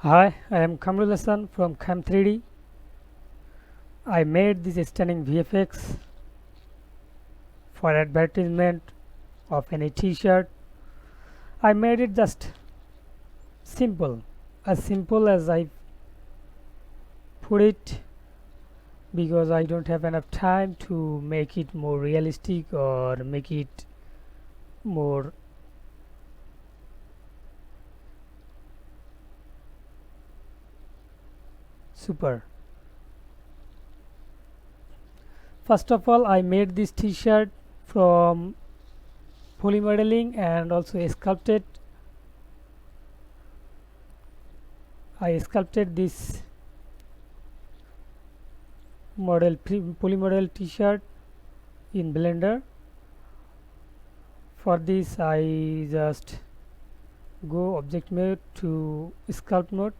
Hi, I am Kamrul Hassan from Cam3D. I made this stunning VFX for advertisement of any t-shirt. I made it just simple as I put it because I don't have enough time to make it more realistic or make it more super. First of all, I made this t-shirt from polymodeling and also sculpted. I sculpted this polymodel t-shirt in Blender. For this I just go object mode to sculpt mode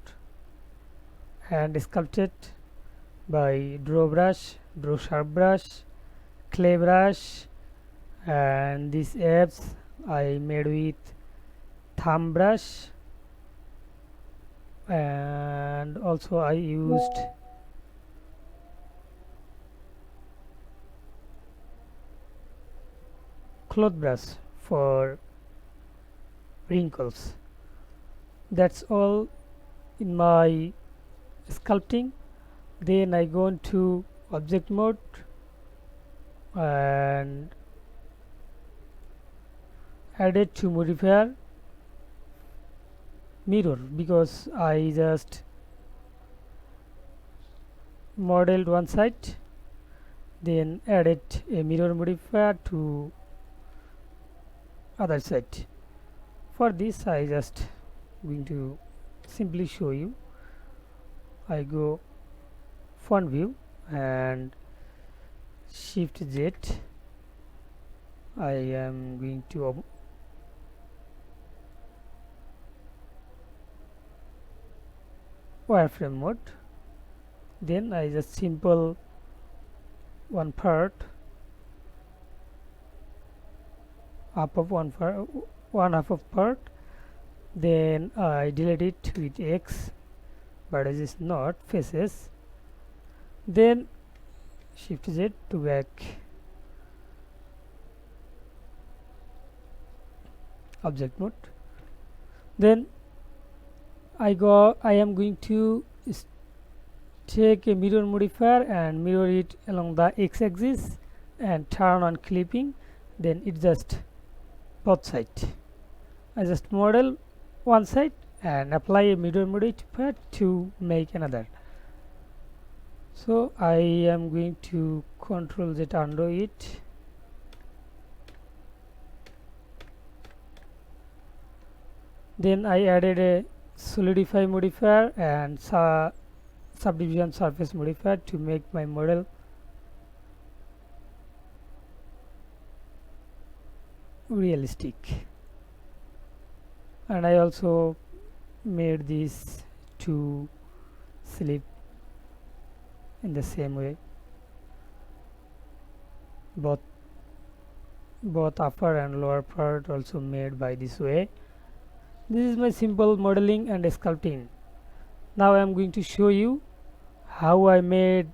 and sculpt it by draw brush, draw sharp brush, clay brush, and these apes I made with thumb brush, and also I used cloth brush for wrinkles. That's all in my sculpting. Then I go into object mode and added to modifier mirror because I just modeled one side, then added a mirror modifier to other side. For this I just going to simply show you. I go front view and shift Z. I am going to wireframe mode. Then I just simple one part up of one half of part, then I delete it with X, but it is not faces. Then shift Z to back object mode. Then I am going to take a mirror modifier and mirror it along the x-axis and turn on clipping, then it just both side. I just model one side and apply a mirror modifier to make another. So I am going to Control Z undo it. Then I added a solidify modifier and subdivision surface modifier to make my model realistic, and I also made this to slip in the same way, both upper and lower part also made by this way. This is my simple modeling and sculpting. Now I am going to show you how I made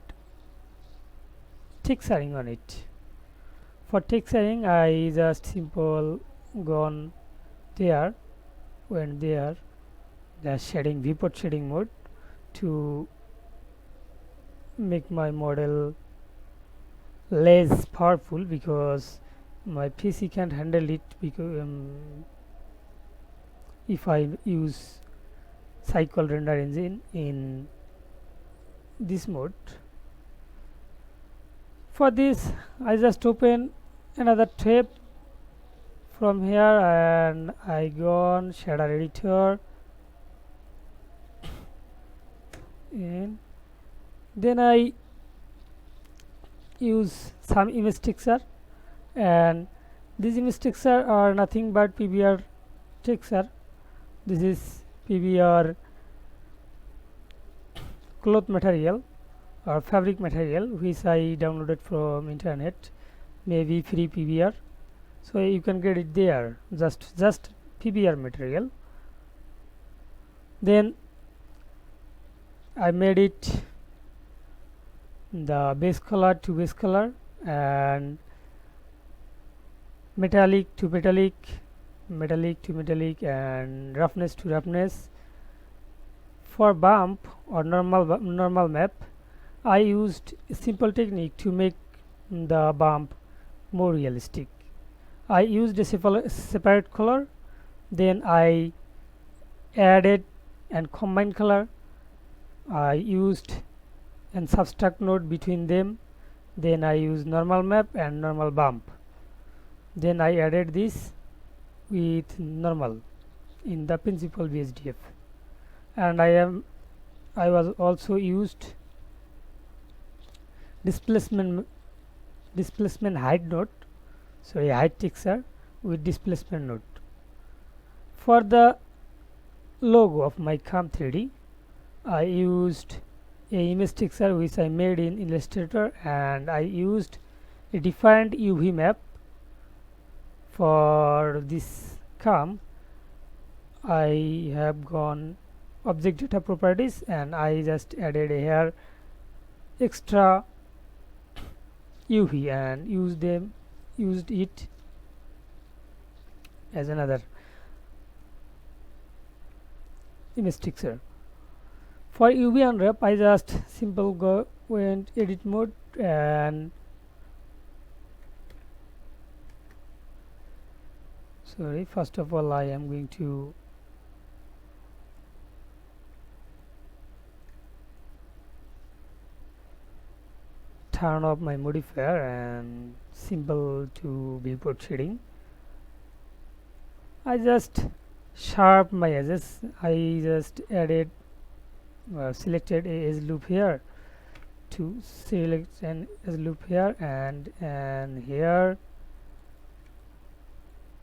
texturing on it. For texturing I just simple gone there, went there, the shading, viewport shading mode to make my model less powerful because my PC can't handle it because if I use cycle render engine in this mode. For this I just open another tab from here and I go on shader editor, and then I use some image texture, and these image texture are nothing but PBR texture. This is PBR cloth material or fabric material which I downloaded from internet, maybe free PBR, so you can get it there, just PBR material. Then I made it the base color to base color and metallic to metallic, metallic to metallic, and roughness to roughness. For bump or normal map, I used a simple technique to make the bump more realistic. I used a separate color, then I added and combined color. I used and subtract node between them, then I used normal map and normal bump, then I added this with normal in the principal BSDF, and I was also used displacement height node, so a height texture with displacement node. For the logo of my CAM3D, I used a image texture which I made in Illustrator, and I used a defined UV map. For this CAM, I have gone object data properties and I just added here extra UV and used it as another image texture. For UV unwrap, I just went edit mode and first of all I am going to turn off my modifier and simple to viewport shading. I just sharp my edges. I just added selected a edge loop here to select an edge loop here and here,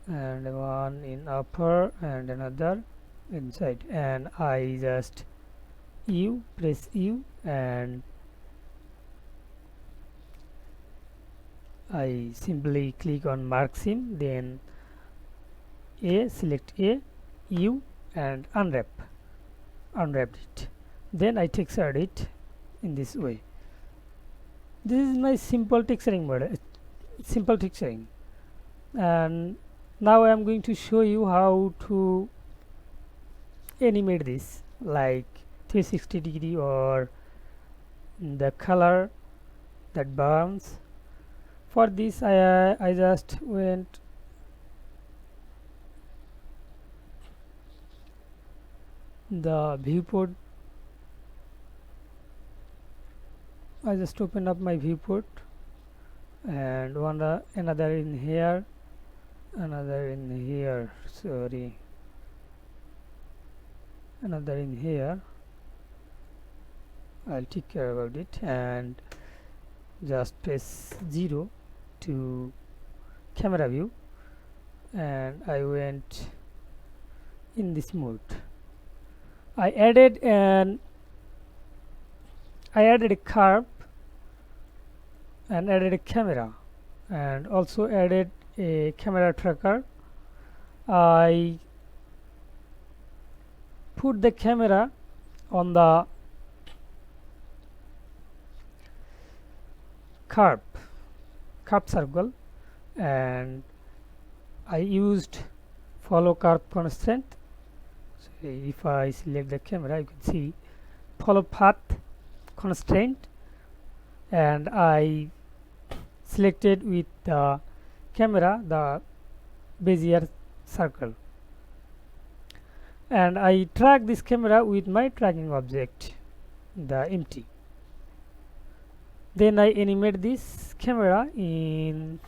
and one in upper and another inside, and I just press U and I simply click on mark sim, then select U and unwrapped it, then I textured it in this way. This is my simple texturing model, and now I am going to show you how to animate this like 360 or the color that burns. For this I just went the viewport. I just open up my viewport and another in here, another in here, another in here. I'll take care about it and just press 0 to camera view, and I went in this mode. I added a curve and added a camera and also added a camera tracker. I put the camera on the curve circle, and I used follow curve constraint. So if I select the camera, you can see follow path constraint, and I selected with the camera the Bezier circle, and I track this camera with my tracking object, the empty. Then I animate this camera in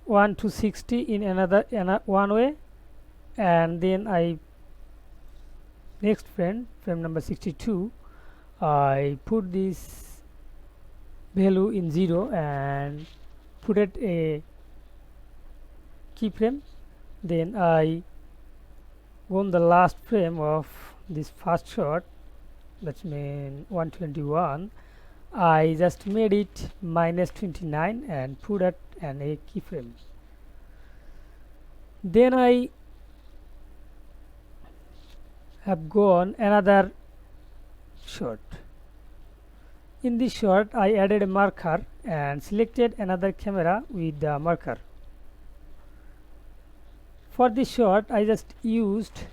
1 to 60 in another one way, and then I next frame number 62, I put this value in 0 and put it a keyframe. Then I go on the last frame of this first shot, that's mean 121. I just made it -29 and put it an a keyframe. Then I have gone another shot. In this shot I added a marker and selected another camera with the marker. For this shot I just used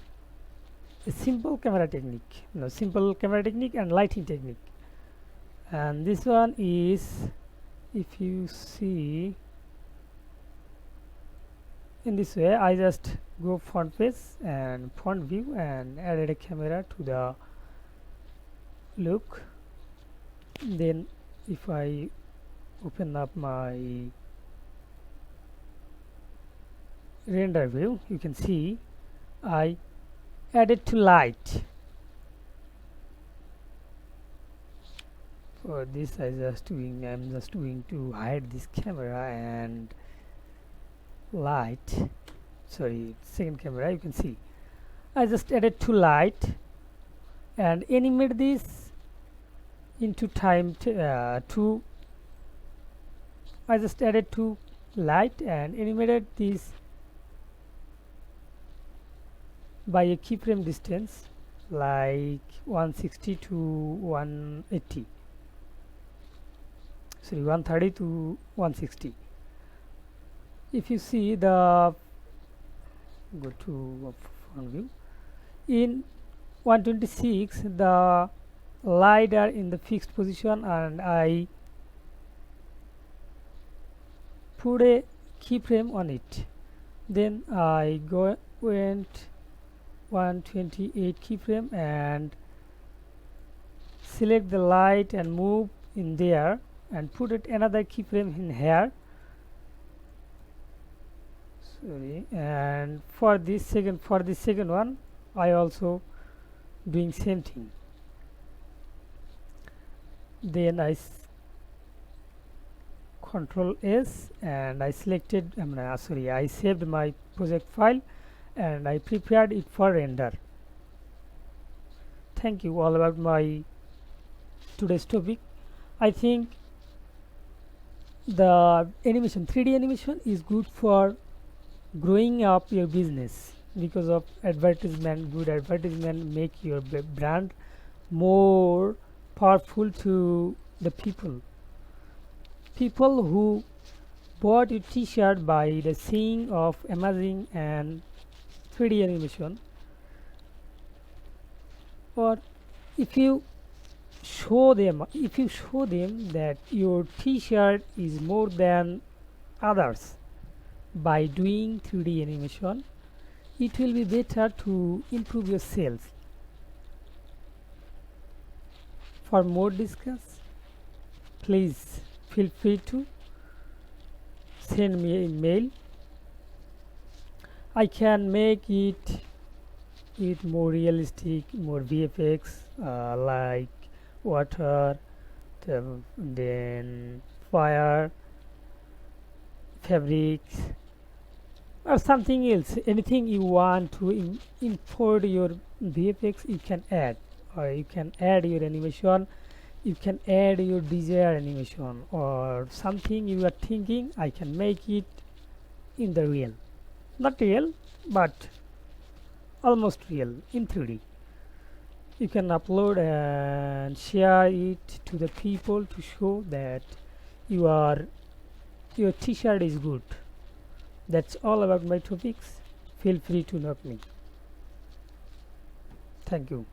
a simple camera technique, simple camera technique and lighting technique. And this one is, if you see, in this way I just go front page and front view and added a camera to the look. Then if I open up my render view, you can see I added to light. For this I'm just doing to hide this camera and light, sorry, second camera. You can see I just added to light and animate this into time to I just added to light and animated this by a keyframe distance like 160 to 180, sorry, 130 to 160. If you see the, go to front view, in 126 the light are in the fixed position and I put a keyframe on it. Then I went 128 keyframe and select the light and move in there and put it another keyframe in here, sorry. And for this second one I also doing same thing. Then I Control S and I selected I saved my project file and I prepared it for render. Thank you all about my today's topic. I think the animation, 3D animation is good for growing up your business because of advertisement. Good advertisement make your brand more powerful to the people who bought your t-shirt by the seeing of amazing and 3D animation. Or if you show them that your t-shirt is more than others by doing 3D animation, it will be better to improve your sales. For more discuss, please feel free to send me an email. I can make it more realistic, more VFX, like water, then fire, fabrics, or something else. Anything you want to import your VFX, you can add, or you can add your animation, you can add your desired animation, or something you are thinking, I can make it in the real, not real but almost real in 3D. You can upload and share it to the people to show that your t-shirt is good. That's all about my topics. Feel free to knock me. Thank you.